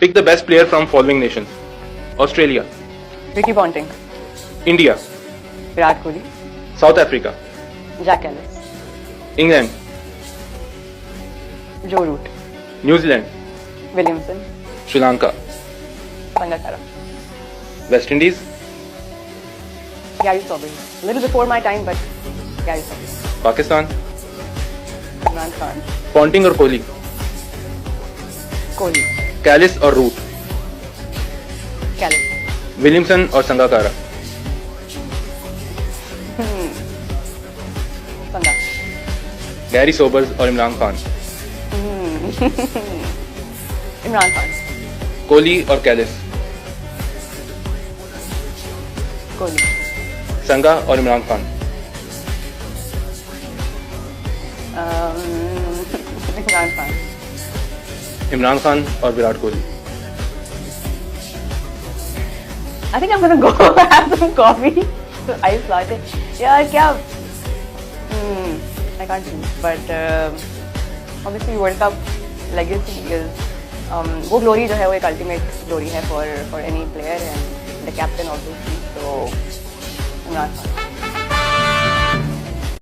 Pick the best player from following nations. Australia, Ricky Ponting, India, Virat Kohli, South Africa, Jack Ellis, England, Joe Root, New Zealand, Williamson, Sri Lanka, Sangakkara, West Indies, Gary Sobers. A little before my time, but Gary Sobers. Pakistan, Imran Khan, Ponting और Kohli, Kohli, Kallis और root, Callis, Williamson और Sangakkara, Sanga, Garry Sobers और Imran Khan, Imran Khan, Kohli और Kallis, Kohli, संगा और Imran Khan, Imran Khan, Imran Khan और Virat Kohli. I think I'm gonna go have some coffee. So ice latte. Yeah, क्या? I can't think. But obviously World Cup legacy is वो glory जो है वो एक ultimate glory है for any player and the captain obviously. So Imran Khan.